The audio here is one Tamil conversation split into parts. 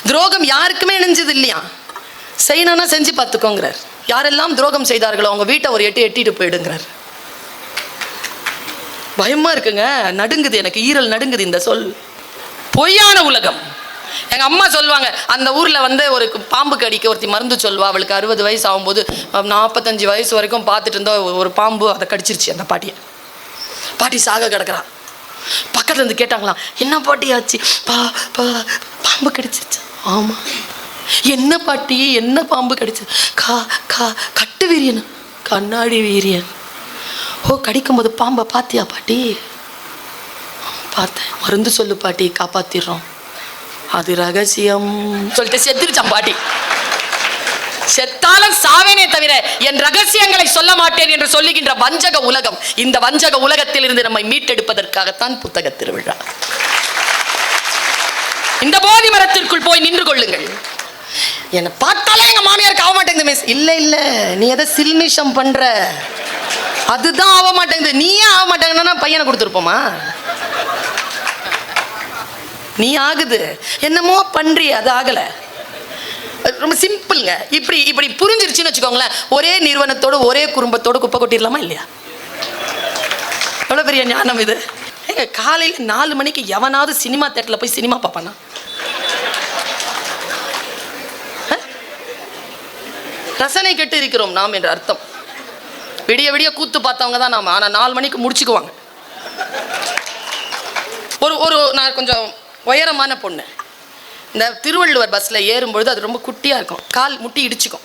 துரோகம் யாருக்குமே இணைஞ்சது இல்லையா, செய்யணும்னா செஞ்சு பார்த்துக்கோங்கிறார். யாரெல்லாம் துரோகம் செய்தார்களோ அவங்க வீட்டை ஒரு எட்டிட்டு போயிடுங்கிறார். பயமா இருக்குங்க, நடுங்குது, எனக்கு ஈரல் நடுங்குது இந்த சொல். பொய்யான உலகம். எங்கள் அம்மா சொல்லுவாங்க, அந்த ஊரில் ஒரு பாம்பு கடிக்க ஒருத்தி மருந்து சொல்லுவா. அவளுக்கு 60 வயசு ஆகும்போது 45 வயசு வரைக்கும் பார்த்துட்டு இருந்தோம். ஒரு பாம்பு அதை கடிச்சிருச்சு அந்த பாட்டியை. பாட்டி சாக கிடக்குறான். பக்கத்துல இருந்து கேட்டாங்களாம், என்ன பாட்டி ஆச்சு? பாம்பு கடிச்சிருச்சு. ஆமா. என்ன பாட்டி, என்ன பாம்பு கடிச்சு? கட்டு வீரியன், கண்ணாடி வீரியன். ஓ, கடிக்கும் போது பாம்பை பாத்தியா பாட்டி? பார்த்தேன். மருந்து சொல்லு பாட்டி, காப்பாத்திடுறோம். அது ரகசியம் சொல்லிட்டு செத்துருச்சான் பாட்டி. செத்தாலும் சாவேனே தவிர என் ரகசியங்களை சொல்ல மாட்டேன் என்று சொல்லுகின்ற வஞ்சக உலகம். இந்த வஞ்சக உலகத்தில் இருந்து நம்மை மீட்டெடுப்பதற்காகத்தான் புத்தக திருவிழா. இந்த போதி மரத்திற்குள் போய் நின்று கொள்ளுங்கள். என்னை பார்த்தாலே எங்க மாமியாருக்கு ஆக மாட்டேங்குது மிஸ். இல்ல நீ எதை சில்மிஷம் பண்ற, அதுதான் ஆக மாட்டேங்குது. நீயே ஆக மாட்டேங்கன்னா பையனை கொடுத்துருப்போமா? நீ ஆகுது, என்னமோ பண்றிய, அது ஆகல. ரொம்ப சிம்பிள்ங்க. இப்படி புரிஞ்சிருச்சுன்னு வச்சுக்கோங்களேன். ஒரே நிறுவனத்தோடு ஒரே குடும்பத்தோடு குப்பை கொட்டிடலாமா இல்லையா? எவ்வளோ பெரிய ஞானம் இது. ஏங்க, காலையில் 4 மணிக்கு எவனாவது சினிமா தேட்டரில் போய் சினிமா பார்ப்பானா? ரசனை கெட்டு இருக்கிறோம் நாம் என்ற அர்த்தம். விடிய விடிய கூத்து பார்த்தவங்க தான் நாம். ஆனால் 4 மணிக்கு முடிச்சுக்குவாங்க. நான் கொஞ்சம் உயரமான பொண்ணு. இந்த திருவள்ளுவர் பஸ்ஸில் ஏறும்பொழுது அது ரொம்ப குட்டியாக இருக்கும், கால் முட்டி இடிச்சுக்கும்.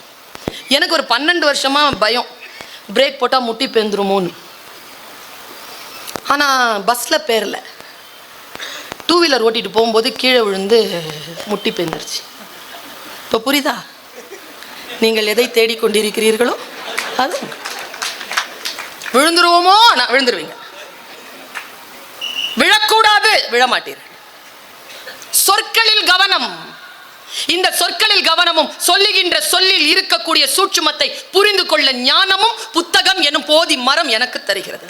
எனக்கு ஒரு 12 வருஷமாக பயம், பிரேக் போட்டால் முட்டி பேந்துருமோன்னு. ஆனால் பஸ்ஸில் பேரல. 2 வீலர் ஓட்டிகிட்டு போகும்போது கீழே விழுந்து முட்டி பேந்துருச்சு. இப்போ புரியுதா? நீங்கள் எதை தேடிக்கொண்டிருக்கிறீர்களோ அது விழுந்துருவோமோ. நான் விழுந்துருவீங்க. விழக்கூடாது, விழமாட்டீர்கள். சொற்களில் கவனம். இந்த சொற்களில் கவனமும் சொல்லுகின்ற சொல்லில் இருக்கக்கூடிய சூட்சுமத்தை புரிந்து கொள்ள ஞானமும் புத்தகம் எனும் போதி மரம் எனக்கு தருகிறது.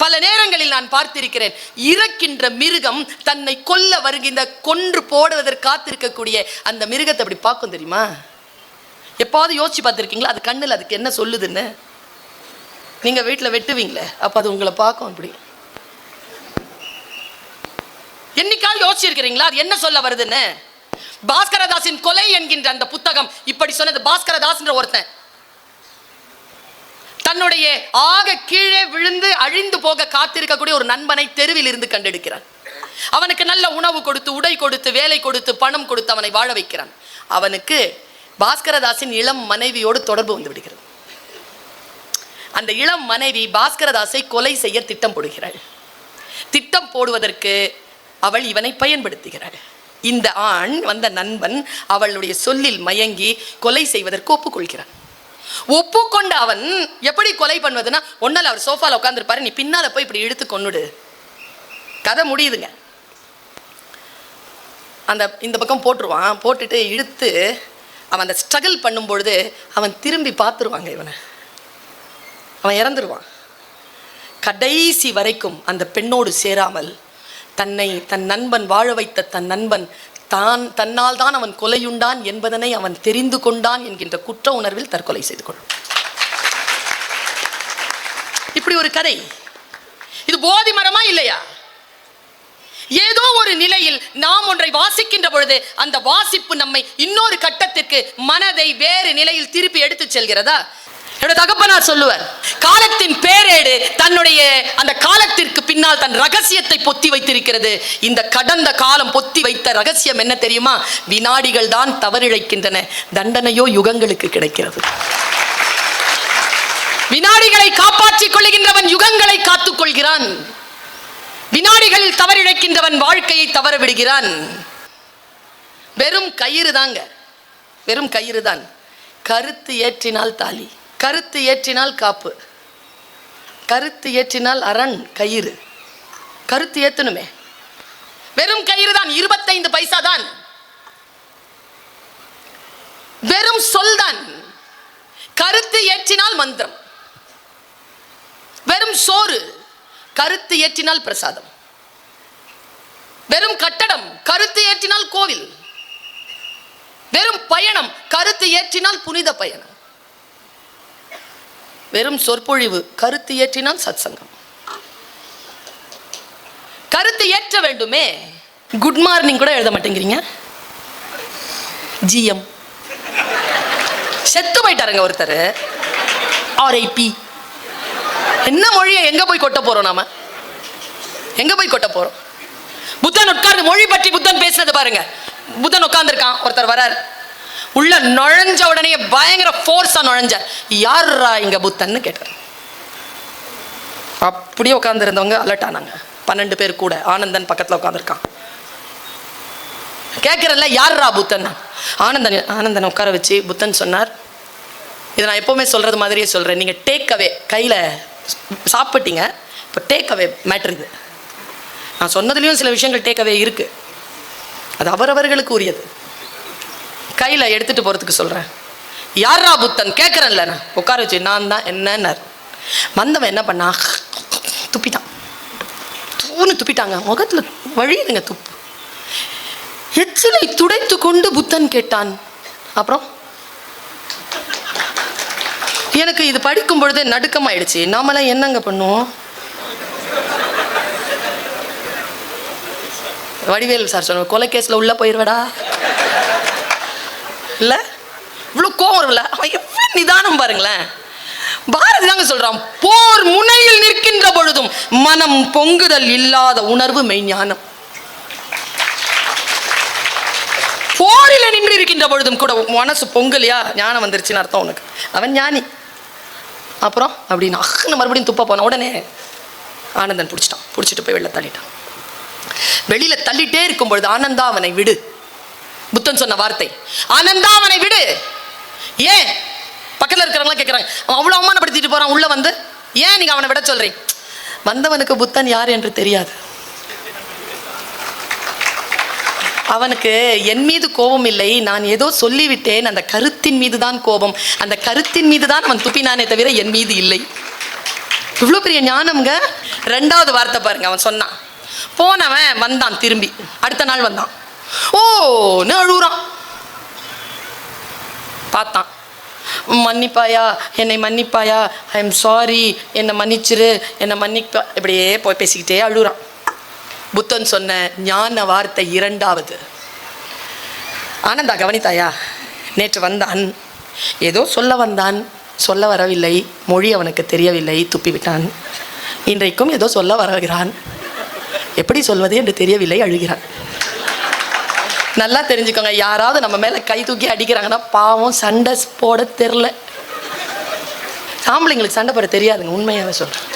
பல நேரங்களில் நான் பார்த்திருக்கிறேன், இறக்கின்ற மிருகம் தன்னை கொல்ல வருகின்ற, கொன்று போடுவதற்கு காத்திருக்கக்கூடிய அந்த மிருகத்தை அப்படி பார்க்கும் தெரியுமா? எப்பாவது யோசிச்சு பார்த்துருக்கீங்களா? அது கண்ணில் அதுக்கு என்ன சொல்லுதுன்னு. நீங்கள் வீட்டில் வெட்டுவீங்களே, அப்போ அது உங்களை பார்க்கும். அப்படி என்னைக்காவது யோசிச்சிருக்கிறீங்களா அது என்ன சொல்ல வருதுன்னு? பாஸ்கரதாசின் கொலை என்கின்ற அந்த புத்தகம் இப்படி சொன்னது. பாஸ்கரதாஸ் என்ற ஒருத்தன் தன்னுடைய ஆக கீழே விழுந்து அழிந்து போக காத்திருக்கக்கூடிய ஒரு நண்பனை தெருவில் இருந்து கண்டெடுக்கிறான். அவனுக்கு நல்ல உணவு கொடுத்து, உடை கொடுத்து, வேலை கொடுத்து, பணம் கொடுத்து அவனை வாழ வைக்கிறான். அவனுக்கு பாஸ்கரதாசின் இளம் மனைவியோடு தொடர்பு வந்து விடுகிறது. அந்த இளம் மனைவி பாஸ்கரதாசை கொலை செய்ய திட்டம் போடுகிறாள். திட்டம் போடுவதற்கு அவள் இவனை பயன்படுத்துகிறாள். இந்த ஆண் வந்த நண்பன் அவளுடைய சொல்லில் மயங்கி கொலை செய்வதற்கு ஒப்புக்கொள்கிறான். ஒப்புக்கொண்ட அவன் எப்படி கொலை பண்ணுவதுன்னா, ஒன்னால அவர் சோஃபால உட்காந்துருப்பாரு, நீ பின்னால போய் இப்படி இழுத்து கொன்னுடு. கதை முடியுதுங்க. இந்த பக்கம் போட்டுருவான். போட்டுட்டு இழுத்து அவன் அந்த ஸ்ட்ரகிள் பண்ணும் பொழுது அவன் திரும்பி பார்த்துருவாங்க இவனை. அவன் இறந்துருவான். கடைசி வரைக்கும் அந்த பெண்ணோடு சேராமல் தன் நண்பன் வாழ வைத்த தன் நண்பன் தன்னால் தான் அவன் கொலையுண்டான் என்பதனை அவன் தெரிந்து கொண்டான் என்கின்ற குற்ற உணர்வில் தற்கொலை செய்து கொள்ளும். இப்படி ஒரு கதை. இது போதி மரமா இல்லையா? ஏதோ ஒரு நிலையில் நாம் ஒன்றை வாசிக்கின்ற பொழுது அந்த வாசிப்பு நம்மை இன்னொரு கட்டத்திற்கு, மனதை வேறு நிலையில் திருப்பி எடுத்து செல்கிறதா? என்னோட தகப்பனார் சொல்லுவார், காலத்தின் பேரேடு தன்னுடைய அந்த காலத்திற்கு பின்னால் தன் ரகசியத்தை பொத்தி வைத்திருக்கிறது. இந்த கடந்த காலம் பொத்தி வைத்த ரகசியம் என்ன தெரியுமா? வினாடிகள் தான் தவறிழைக்கின்றன, தண்டனையோ யுகங்களுக்கு கிடைக்கிறது. வினாடிகளை காப்பாற்றிக் கொள்கின்றவன் யுகங்களை காத்துக் கொள்கிறான். வினாடிகளில் தவறிழைக்கின்றவன் வாழ்க்கையை தவற விடுகிறான். வெறும் கயிறு தாங்க, வெறும் கயிறு தான். கருத்து ஏற்றினால் தாலி, கருத்து ஏற்றினால் காப்பு, கருத்து ஏற்றினால் அரண் கயிறு. கருத்து ஏத்தணுமே. வெறும் கயிறு தான், 25 பைசா தான், வெறும் சொல் தான். கருத்து ஏற்றினால் மந்திரம். வெறும் சோறு, கருத்து ஏற்றினால் பிரசாதம். வெறும் கட்டடம், கருத்து ஏற்றினால் கோவில். வெறும் பயணம், கருத்து ஏற்றினால் புனித பயணம். வெறும் சொற்பொழிவு, கருத்து ஏற்றினால் சத்சங்கம். கருத்து ஏற்ற வேண்டுமே. குட் மார்னிங் கூட எழுத மாட்டேங்கிறீங்க. ஜிஎம் செத்து போயிட்டாருங்க ஒருத்தர். ஆர்ஐபி. என்ன மொழியை எங்க போய் கொட்ட போறோம்? நாம எங்க போய் கொட்ட போறோம்? புத்தன் உட்கார்ந்து மொழி பற்றி புத்தன் பேசுறது பாருங்க. புத்தன் உட்கார்ந்துருக்கான், ஒருத்தர் வரார், உள்ள நுழைஞ்ச உடனே பயங்கர ஃபோர்ஸா நுழைஞ்ச, யாரா இங்க புத்தன்னு கேட்டார். அப்படியே உட்கார்ந்து இருந்தவங்க அலர்ட் ஆனாங்க. 12 பேர் கூட. ஆனந்தன் பக்கத்துல உட்கார்ந்துருக்கான். கேட்கிறல்ல, யாரா புத்தன்? ஆனந்தன் உட்கார வச்சு புத்தன் சொன்னார், இதை நான் எப்பவுமே சொல்றது மாதிரியே சொல்றேன். நீங்க டேக் அவே, கையில சாப்பிட்டீங்க, இப்போ டேக் அவே மேட்டர் இது. நான் சொன்னதுலயும் சில விஷயங்கள் டேக் அவே இருக்கு, அது அவரவர்களுக்கு உரியது. கையில எடுத்துட்டு போறதுக்கு சொல்றேன். யாரா புத்தன் கேட்கறேன்ல, நான் உட்கார வச்சு நான் தான் என்னன்னார். வந்தவன் என்ன பண்ணா, துப்பிட்டான். தூணு துப்பிட்டாங்க, முகத்துல வழியுதுங்க துப்பு. எச்சிலை துடைத்து கொண்டு புத்தன் கேட்டான். அப்புறம் எனக்கு இது படிக்கும் பொழுது நடுக்கமாயிடுச்சு. நாமெல்லாம் என்னங்க பண்ணுவோம்? வடிவேல் சார் சொன்ன கொலை கேஸ்ல உள்ள போயிருவடா இல்ல, இவ்வளவு கோவம் இல்ல. அவன் எவ்வளவு நிதானம் பாருங்களேன். பாரதி தாங்க சொல்றான், போர் முனையில் நிற்கின்ற பொழுதும் மனம் பொங்குதல் இல்லாத உணர்வு மெய்ஞானம். போரில நின்று இருக்கின்ற பொழுதும் கூட மனசு பொங்கலையா, ஞானம் வந்துருச்சுன்னு அர்த்தம் உனக்கு. அவன் ஞானி. அப்புறம் அப்படின்னு அஹ்னு மறுபடியும் துப்ப போன உடனே ஆனந்தன் பிடிச்சிட்டான். பிடிச்சிட்டு போய் வெளில தள்ளிட்டான். வெளியில தள்ளிட்டே இருக்கும் பொழுது, ஆனந்தா அவனை விடு. புத்தன் சொன்ன வார்த்தை, ஆனந்தா அவனை விடு. ஏன்? பக்கத்துல இருக்கிறவங்க கேட்கிறாங்க, அவன் அவ்வளவு அவமானப்படுத்திட்டு போறான், உள்ள வந்து ஏன் நீங்க அவனை விட சொல்றீங்க? வந்தவனுக்கு புத்தன் யார் என்று தெரியாது. அவனுக்கு என் மீது கோபம் இல்லை, நான் ஏதோ சொல்லிவிட்டேன், அந்த கருத்தின் மீது தான் கோபம். அந்த கருத்தின் மீது தான் அவன் துப்பினானே தவிர என் மீது இல்லை. இவ்வளவு பெரிய ஞானம்ங்க. 2வது வார்த்தை பாருங்க, அவன் சொன்னான். போனவன் வந்தான், திரும்பி அடுத்த நாள் வந்தான். ஓன்னு அழுகுறான். பார்த்தான், மன்னிப்பாயா, என்னை மன்னிப்பாயா, ஐ எம் சாரி, என்னை மன்னிச்சிரு, என்னை மன்னிப்பா, இப்படியே போய் பேசிக்கிட்டே அழுகுறான். புத்தன் சொன்ன ஞான வார்த்தை 2வது. ஆனந்தா கவனித்தாயா, நேற்று வந்தான், ஏதோ சொல்ல வந்தான், சொல்ல வரவில்லை, மொழி அவனுக்கு தெரியவில்லை, துப்பிவிட்டான். இன்றைக்கும் ஏதோ சொல்ல வருகிறான், எப்படி சொல்வது என்று தெரியவில்லை, அழுகிறான். நல்லா தெரிஞ்சுக்கோங்க, யாராவது நம்ம மேல கை தூக்கி அடிக்கிறாங்கன்னா பாவம், சண்டை போட தெரில. ஆம்பளைங்களுக்கு சண்டை போட தெரியாதுங்க, உண்மையாவே சொல்றேன்.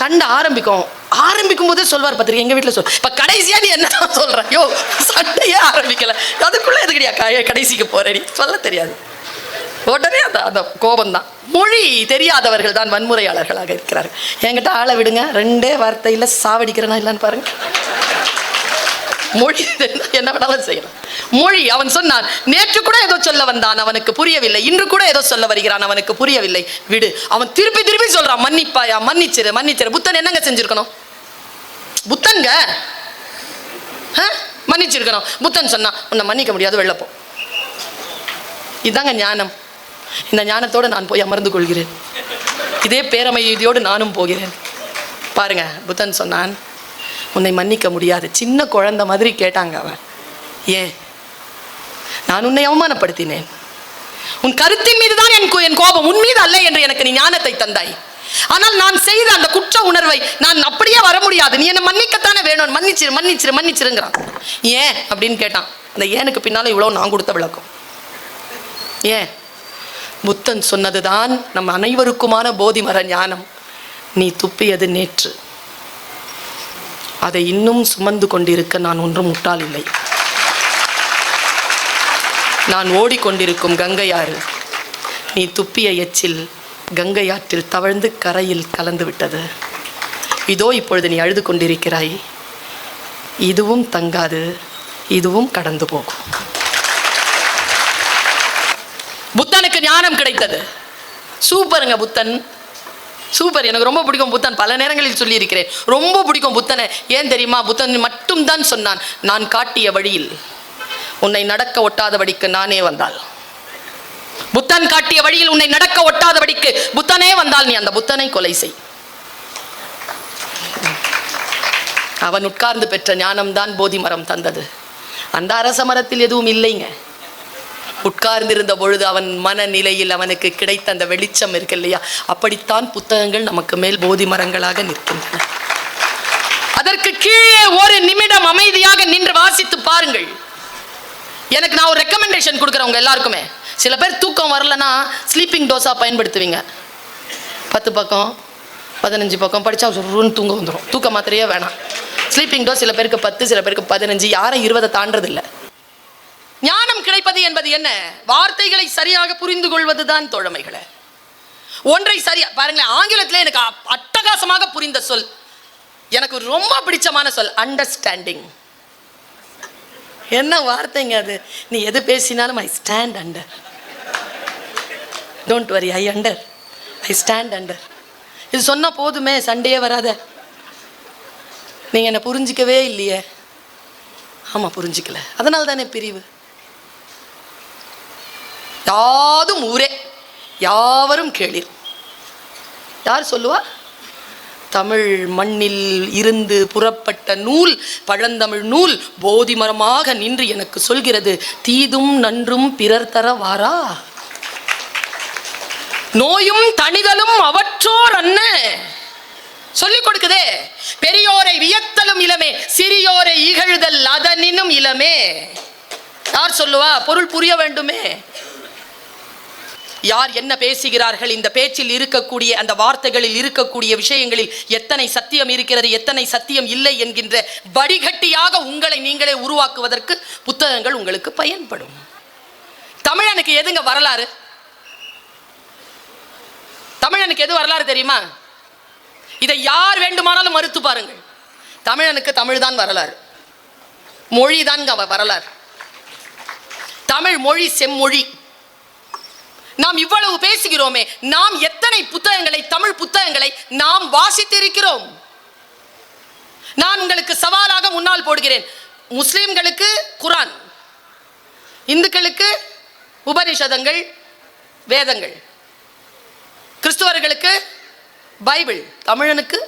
சண்டை ஆரம்பிக்கும் போதே சொல்வார் பார்த்திருக்கேன். எங்க வீட்டில் சொல், இப்ப கடைசியா நீ என்ன சொல்ற? யோ, சண்டையே ஆரம்பிக்கல, அதுக்குள்ள எதுக்கடியா கடைசிக்கு போறேன்? சொல்ல தெரியாது. உடனே அந்த கோபம் தான். மொழி தெரியாதவர்கள் தான் வன்முறையாளர்களாக இருக்கிறார்கள். என்கிட்ட ஆளை விடுங்க, 2 வார்த்தையில சாவடிக்கிறேனா இல்லைன்னு பாருங்க. மொழி என்ன வேணாலும் செய்யலாம். மொழி. அவன் சொன்னான், நேற்று கூட ஏதோ சொல்ல வந்தான், அவனுக்கு புரியவில்லை, இன்று கூட ஏதோ சொல்ல வருகிறான், அவனுக்கு புரியவில்லை, விடு. அவன் திருப்பி சொல்றான், மன்னிப்பாயா, மன்னிச்சிரு. புத்தன் என்னங்க செஞ்சிருக்கணும்? புத்தன்க மன்னிச்சிருக்கணும். புத்தன் சொன்னா, உன்னை மன்னிக்க முடியாது, வெள்ளப்போ. இதாங்க ஞானம். இந்த ஞானத்தோடு நான் போய் அமர்ந்து கொள்கிறேன். இதே பேரமைதியோடு நானும் போகிறேன். பாருங்க, புத்தன் சொன்னான், உன்னை மன்னிக்க முடியாது. சின்ன குழந்தை மாதிரி கேட்டாங்க அவன். ஏன்? நான் உன்னை அவமானப்படுத்தினேன், உன் கருத்தின் மீது தான் என் கோபம், உன் மீது அல்ல என்று எனக்கு நீ ஞானத்தை தந்தாய். ஆனால் நான் செய்த அந்த குற்ற உணர்வை நான் அப்படியே வர முடியாது, நீ என்னை மன்னிக்கத்தானே வேணும், மன்னிச்சிருங்கிறான். ஏன் அப்படின்னு கேட்டான். அந்த ஏனுக்கு பின்னால இவ்வளவு நான் கொடுத்த விளக்கம். ஏன்? புத்தன் சொன்னதுதான் நம் அனைவருக்குமான போதி மர ஞானம். நீ துப்பியது நேற்று, அதை இன்னும் சுமந்து கொண்டிருக்க நான் ஒன்றும் முட்டாள் இல்லை. நான் ஓடிக்கொண்டிருக்கும் கங்கையாறு, நீ துப்பிய எச்சில் கங்கையாற்றில் தவழ்ந்து கரையில் கலந்து விட்டது. இதோ இப்பொழுது நீ அழுது கொண்டிருக்கிறாய், இதுவும் தங்காது, இதுவும் கடந்து போகும். புத்தனுக்கு ஞானம் கிடைத்தது. சூப்பருங்க புத்தன். சூப்பர், எனக்கு ரொம்ப பிடிக்கும் புத்தன். பல நேரங்களில் சொல்லி இருக்கிறேன், ரொம்ப பிடிக்கும் புத்தனை. ஏன் தெரியுமா? புத்தன் மட்டும் தான் சொன்னான், நான் காட்டிய வழியில் உன்னை நடக்க ஒட்டாதபடிக்கு நானே வந்தால். புத்தன் காட்டிய வழியில் உன்னை நடக்க ஒட்டாதபடிக்கு புத்தனே வந்தால் நீ அந்த புத்தனை கொலை செய். அவன் உட்கார்ந்து பெற்ற ஞானம்தான் போதி மரம் தந்தது. அந்த அரச மரத்தில் எதுவும் இல்லைங்க. உட்கார்ந்திருந்த பொழுது அவன் மனநிலையில் அவனுக்கு கிடைத்த அந்த வெளிச்சம் இருக்கு இல்லையா, அப்படித்தான் புத்தகங்கள் நமக்கு மேல் போதி மரங்களாக நிற்கின்றன. அதற்கு கீழே ஒரு நிமிடம் அமைதியாக நின்று வாசித்து பாருங்கள். எனக்கு நான் ஒரு ரெக்கமெண்டேஷன் கொடுக்குறேன் உங்க எல்லாருக்குமே. சில பேர் தூக்கம் வரலன்னா ஸ்லீப்பிங் டோஸா பயன்படுத்துவீங்க. 10 பக்கம் 15 பக்கம் படிச்சா ரூன் தூங்க வந்துடும். தூக்க மாத்திரையே வேணாம். ஸ்லீப்பிங் டோஸ் சில பேருக்கு 10, சில பேருக்கு 15, யாரும் 20 தாண்டதில்லை. ஞானம் கிடைப்பது என்பது என்ன? வார்த்தைகளை சரியாக புரிந்து கொள்வதுதான் தோழமைகளை. ஒன்றை சரியா பாருங்களேன், ஆங்கிலத்தில் எனக்கு அட்டகாசமாக புரிந்த சொல், எனக்கு ரொம்ப பிடிச்சமான சொல், அண்டர்ஸ்டாண்டிங். என்ன வார்த்தைங்க அது? நீ எது பேசினாலும் I stand under, don't worry, I stand under. இது சொன்னா போதுமே, சண்டையே வராத. நீங்க என்ன புரிஞ்சிக்கவே இல்லையே. ஆமா, புரிஞ்சிக்கல, அதனால தானே பிரிவு. யாதும் ஊரே யாவரும் கேளீர். யார் சொல்லுவா? தமிழ் மண்ணில் இருந்து புறப்பட்ட நூல், பழந்தமிழ் நூல் போதி மரமாக நின்று எனக்கு சொல்கிறது, தீதும் நன்றும் பிறர் தர வாரா, நோயும் தணிதலும் அவற்றோர் அன்ன சொல்லிக் கொடுக்குதே. பெரியோரை வியத்தலும் இளமே, சிறியோரை இகழ்தல் அதனினும் இளமே. யார் சொல்லுவா? பொருள் புரிய வேண்டுமே. யார் என்ன பேசுகிறார்கள், இந்த பேச்சில் இருக்கக்கூடிய அந்த வார்த்தைகளில் இருக்கக்கூடிய விஷயங்களில் எத்தனை சத்தியம் இருக்கிறது, எத்தனை சத்தியம் இல்லை என்கின்ற வடிகட்டியாக உங்களை நீங்களே உருவாக்குவதற்கு புத்தகங்கள் உங்களுக்கு பயன்படும். தமிழனுக்கு எதுங்க வரலாறு? தமிழனுக்கு எது வரலாறு தெரியுமா? இதை யார் வேண்டுமானாலும் மறுத்து பாருங்கள். தமிழனுக்கு தமிழ் தான் வரலாறு, மொழி தான் வரலாறு. தமிழ் மொழி செம்மொழி. நாம் இவ்வளவு பேசுகிறோமே, நாம் எத்தனை புத்தகங்களை, தமிழ் புத்தகங்களை நாம் வாசித்திருக்கிறோம்? நான் உங்களுக்கு சவாலாக முன்னால் போடுகிறேன். முஸ்லிம்களுக்கு குரான், இந்துக்களுக்கு உபனிஷதங்கள் வேதங்கள், கிறிஸ்துவர்களுக்கு பைபிள், தமிழனுக்கு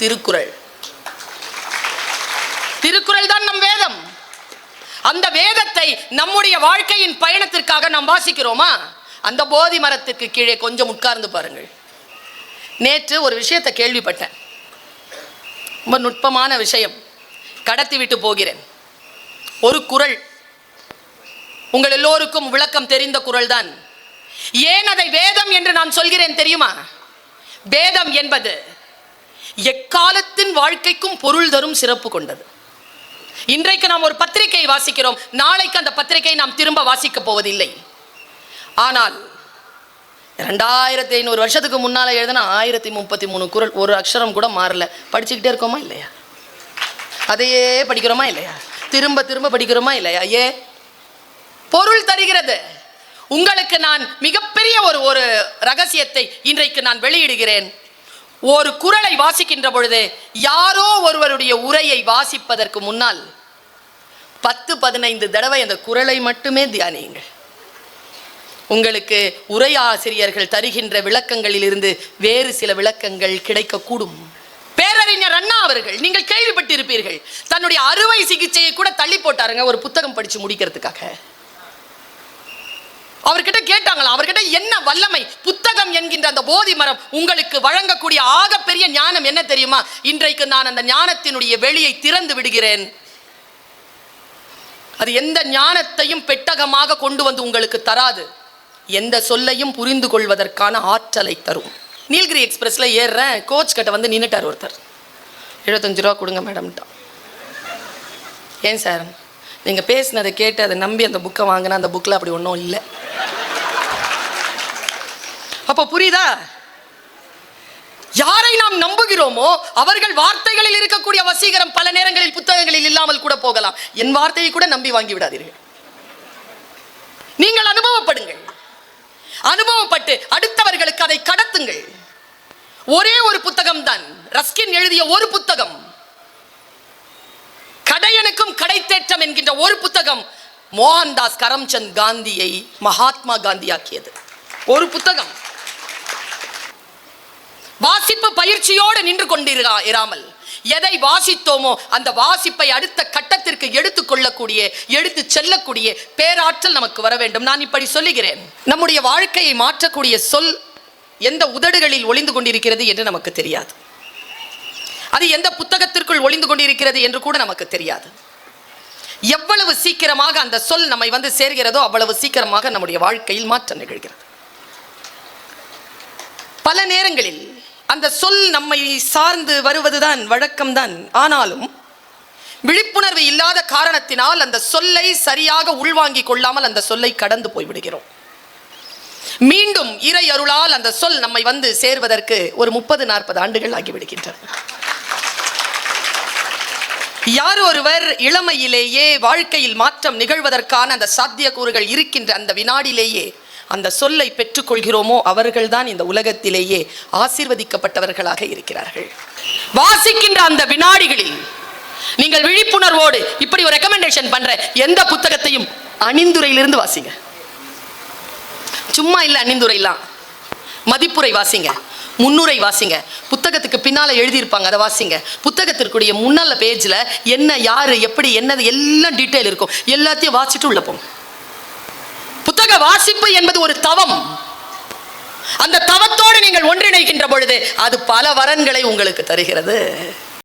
திருக்குறள். திருக்குறள் தான் நம் வேதம். அந்த வேதத்தை நம்முடைய வாழ்க்கையின் பயணத்திற்காக நாம் வாசிக்கிறோமா? அந்த போதி மரத்திற்கு கீழே கொஞ்சம் உட்கார்ந்து பாருங்கள். நேற்று ஒரு விஷயத்தை கேள்விப்பட்டேன், ரொம்ப நுட்பமான விஷயம், கடத்தி விட்டு போகிறேன். ஒரு குறள், உங்கள் எல்லோருக்கும் விளக்கம் தெரிந்த குறள் தான். ஏன் அதை வேதம் என்று நான் சொல்கிறேன் தெரியுமா? வேதம் என்பது எக்காலத்தின் வாழ்க்கைக்கும் பொருள் தரும் சிறப்பு கொண்டது. இன்றைக்கு நாம் ஒரு பத்திரிகை வாசிக்கிறோம், நாளைக்கு அந்த பத்திரிகை நாம் திரும்ப வாசிக்க போவதில்லை. ஆனால் 2500 வருஷத்துக்கு முன்னால எழுதின 1033 குறள், ஒரு அக்ஷரம் கூட மாறல. படிச்சுக்கிட்டே இருக்கோமா இல்லையா? அதையே படிக்கிறோமா இல்லையா? திரும்ப திரும்ப படிக்கிறோமா இல்லையா? பொருள் தருகிறது. உங்களுக்கு நான் மிகப்பெரிய ஒரு ரகசியத்தை இன்றைக்கு நான் வெளியிடுகிறேன். ஒரு குறளை வாசிக்கின்ற பொழுது யாரோ ஒருவருடைய உரையை வாசிப்பதற்கு முன்னால் 10-15 தடவை அந்த குறளை மட்டுமே தியானியுங்கள். உங்களுக்கு உரையாசிரியர்கள் தருகின்ற விளக்கங்களில் இருந்து வேறு சில விளக்கங்கள் கிடைக்கக்கூடும். பேரறிஞர் அண்ணா அவர்கள், நீங்கள் கேள்விப்பட்டிருப்பீர்கள், தன்னுடைய அறுவை சிகிச்சையை கூட தள்ளி போட்டாருங்க ஒரு புத்தகம் படிச்சு முடிக்கிறதுக்காக. அவர்கிட்ட கேட்டாங்களா, அவர்கிட்ட என்ன வல்லமை, புத்தகம் என்கின்ற அந்த போதி மரம் உங்களுக்கு வழங்கக்கூடிய ஆகப்பெரிய ஞானம் என்ன தெரியுமா? இன்றைக்கு நான் அந்த ஞானத்தினுடைய வெளியை திறந்து விடுகிறேன். அது எந்த ஞானத்தையும் பெட்டகமாக கொண்டு வந்து உங்களுக்கு தராது, எந்த சொல்லையும் புரிந்து கொள்வதற்கான ஆற்றலை தரும். நீலகிரி எக்ஸ்பிரஸ்ல ஏறுறேன், கோச் கிட்ட வந்து நின்னுட்டார் ஒருத்தர். 75 ரூபா கொடுங்க மேடம்ட்டா. ஏன் சார்? நீங்கள் பேசினதை கேட்டு அதை நம்பி அந்த புக்கை வாங்கினா அந்த புக்கில் அப்படி ஒன்றும் இல்லை. அப்போ புரியுதா? யாரை நாம் நம்புகிறோமோ அவர்கள் வார்த்தைகளில் இருக்கக்கூடிய வசீகரம் பல நேரங்களில் புத்தகங்களில் இல்லாமல் கூட போகலாம். என் வார்த்தையை கூட நம்பி வாங்கி விடாதீர்கள். நீங்கள் அனுபவப்படுங்கள், அனுபவப்பட்டு அடுத்தவர்களுக்கு அதை கடத்துங்கள். ஒரே ஒரு புத்தகம் தான், ரஸ்கின் எழுதிய ஒரு புத்தகம், கடையனுக்கும் கடைத்தேற்றம் என்கின்ற ஒரு புத்தகம் மோகன்தாஸ் கரம்சந்த் காந்தியை மகாத்மா காந்தி ஆக்கியது. ஒரு புத்தகம். வாசிப்பு பயிற்சியோடு நின்று கொண்டிராமல் எதை வாசித்தோமோ அந்த வாசிப்பை அடுத்த கட்டத்திற்கு எடுத்துக் கொள்ளக்கூடிய, எடுத்து செல்லக்கூடிய பேராற்றல் நமக்கு வர வேண்டும். நான் இப்படி சொல்லுகிறேன், நம்முடைய வாழ்க்கையை மாற்றக்கூடிய சொல் எந்த உதடுகளில் ஒளிந்து கொண்டிருக்கிறது என்று நமக்கு தெரியாது. அது எந்த புத்தகத்திற்குள் ஒளிந்து கொண்டிருக்கிறது என்று கூட நமக்கு தெரியாது. எவ்வளவு சீக்கிரமாக அந்த சொல் நம்மை வந்து சேர்கிறதோ அவ்வளவு சீக்கிரமாக நம்முடைய வாழ்க்கையில் மாற்றம் நிகழ்கிறது. பல நேரங்களில் அந்த சொல் நம்மை சார்ந்து வருவதுதான் வழக்கம்தான். ஆனாலும் விழிப்புணர்வு இல்லாத காரணத்தினால் அந்த சொல்லை சரியாக உள்வாங்கிக் கொள்ளாமல் அந்த சொல்லை கடந்து போய்விடுகிறோம். மீண்டும் இறை அருளால் அந்த சொல் நம்மை வந்து சேர்வதற்கு ஒரு 30-40 ஆண்டுகள் ஆகிவிடுகின்றன. யார் ஒருவர் இளமையிலேயே வாழ்க்கையில் மாற்றம் நிகழ்வதற்கான அந்த சாத்தியக்கூறுகள் இருக்கின்ற அந்த வினாடியிலேயே அந்த சொல்லை பெற்றுக்கொள்கிறோமோ அவர்கள்தான் இந்த உலகத்திலேயே ஆசீர்வதிக்கப்பட்டவர்களாக இருக்கிறார்கள். வாசிக்கின்ற அந்த வினாடிகளில் நீங்கள் விழிப்புணர்வோடு இப்படி ஒரு ரெக்கமெண்டேஷன் பண்ற எந்த புத்தகத்தையும் அணிந்துரையிலிருந்து வாசிங்க. சும்மா இல்லை, அணிந்துரைலாம் மதிப்புரை வாசிங்க, முன்னுரை வாசிங்க, புத்தகத்துக்கு பின்னால எழுதியிருப்பாங்க அதை வாசிங்க. புத்தகத்திற்குரிய முன்னால பேஜ்ல என்ன, யாரு, எப்படி, என்னது எல்லாம் டீட்டெயில் இருக்கும். எல்லாத்தையும் வாசிட்டு உள்ள போங்க. புத்தக வாசிப்பு என்பது ஒரு தவம். அந்த தவத்தோடு நீங்கள் ஒன்றிணைகின்ற பொழுது அது பல வரன்களை உங்களுக்கு தருகிறது.